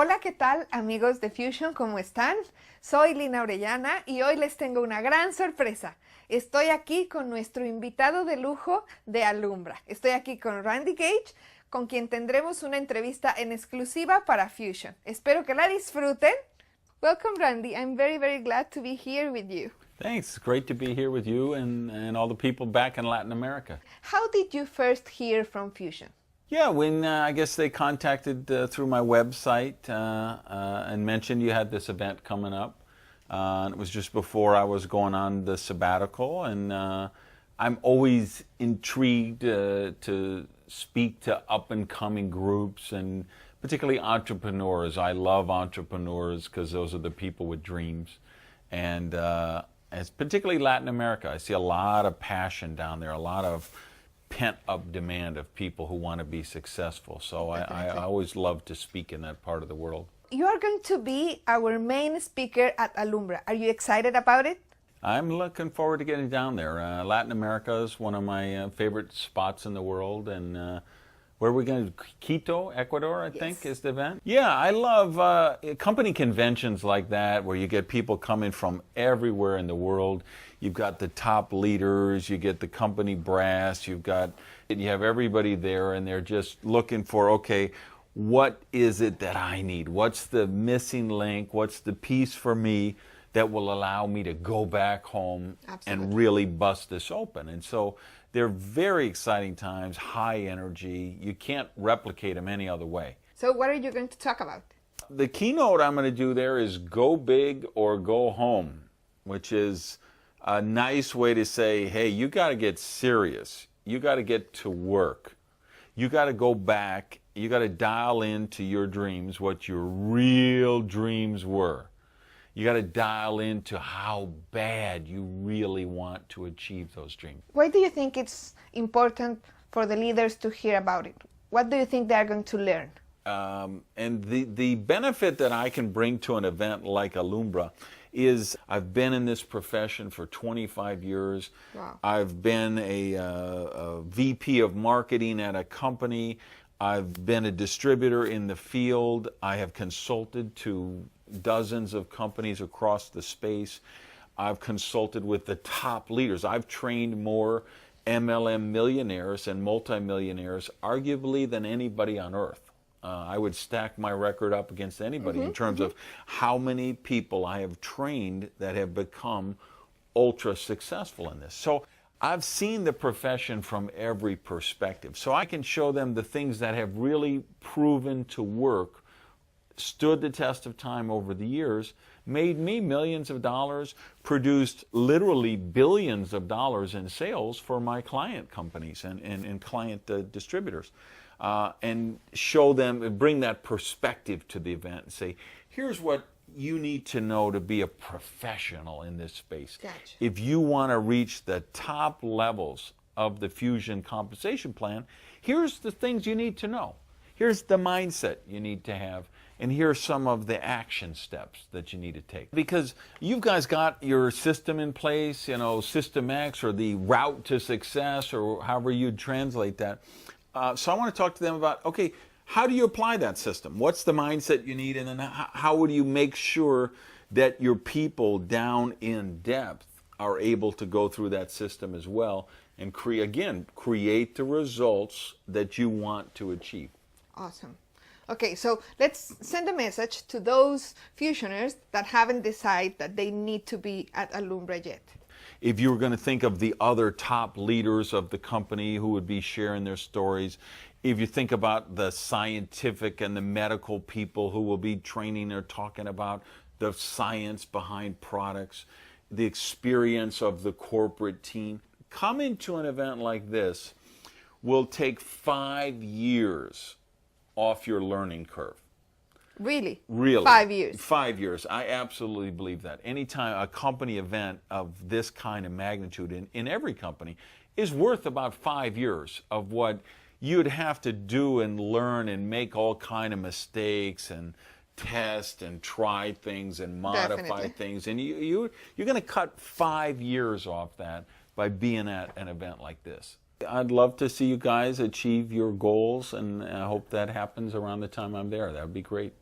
Hola, ¿qué tal, amigos de FuXion? ¿Cómo están? Soy Lina Orellana y hoy les tengo una gran sorpresa. Estoy aquí con nuestro invitado de lujo de Alumbra. Estoy aquí con Randy Gage, con quien tendremos una entrevista en exclusiva para FuXion. Espero que la disfruten. Welcome, Randy. I'm very, very glad to be here with you. Thanks. It's great to be here with you and all the people back in Latin America. How did you first hear from FuXion? Yeah, when I guess they contacted through my website and mentioned you had this event coming up. And it was just before I was going on the sabbatical, and I'm always intrigued to speak to up-and-coming groups, and particularly entrepreneurs. I love entrepreneurs because those are the people with dreams. And it's particularly Latin America. I see a lot of passion down there, a lot of pent-up demand of people who want to be successful. So I always love to speak in that part of the world. You are going to be our main speaker at Alumbra. Are you excited about it? I'm looking forward to getting down there. Latin America is one of my favorite spots in the world, and where are we going to? Quito, Ecuador, I think, is the event. Yeah, I love company conventions like that where you get people coming from everywhere in the world. You've got the top leaders, you get the company brass, you have everybody there, and they're just looking for, okay, what is it that I need? What's the missing link? What's the piece for me that will allow me to go back home and really bust this open? And so they're very exciting times, high energy. You can't replicate them any other way. So what are you going to talk about? The keynote I'm going to do there is go big or go home, which is a nice way to say, hey, you got to get serious. You got to get to work. You got to go back. You got to dial into your dreams, what your real dreams were. You got to dial into how bad you really want to achieve those dreams. Why do you think it's important for the leaders to hear about it? What do you think they are going to learn? And the benefit that I can bring to an event like Alumbra is I've been in this profession for 25 years. Wow. I've been a VP of marketing at a company. I've been a distributor in the field. I have consulted to dozens of companies across the space. I've consulted with the top leaders. I've trained more MLM millionaires and multimillionaires arguably than anybody on earth. I would stack my record up against anybody in terms of how many people I have trained that have become ultra successful in this. So I've seen the profession from every perspective. So I can show them the things that have really proven to work, stood the test of time over the years, made me millions of dollars, produced literally billions of dollars in sales for my client companies and client distributors. And show them, bring that perspective to the event and say, here's what you need to know to be a professional in this space. Gotcha. If you want to reach the top levels of the FuXion compensation plan, here's the things you need to know. Here's the mindset you need to have. And here's some of the action steps that you need to take. Because you guys got your system in place, you know, System X or the route to success or however you translate that. So I want to talk to them about, okay, how do you apply that system? What's the mindset you need? And then how would you make sure that your people down in depth are able to go through that system as well and create the results that you want to achieve? Awesome. Okay, so let's send a message to those FuXioners that haven't decided that they need to be at Alumbra yet. If you were going to think of the other top leaders of the company who would be sharing their stories, if you think about the scientific and the medical people who will be training or talking about the science behind products, the experience of the corporate team, coming to an event like this will take 5 years off your learning curve. Really? Really. 5 years? 5 years. I absolutely believe that. Anytime a company event of this kind of magnitude in every company is worth about 5 years of what you'd have to do and learn and make all kind of mistakes and test and try things and modify things. And you're going to cut 5 years off that by being at an event like this. I'd love to see you guys achieve your goals, and I hope that happens around the time I'm there. That would be great.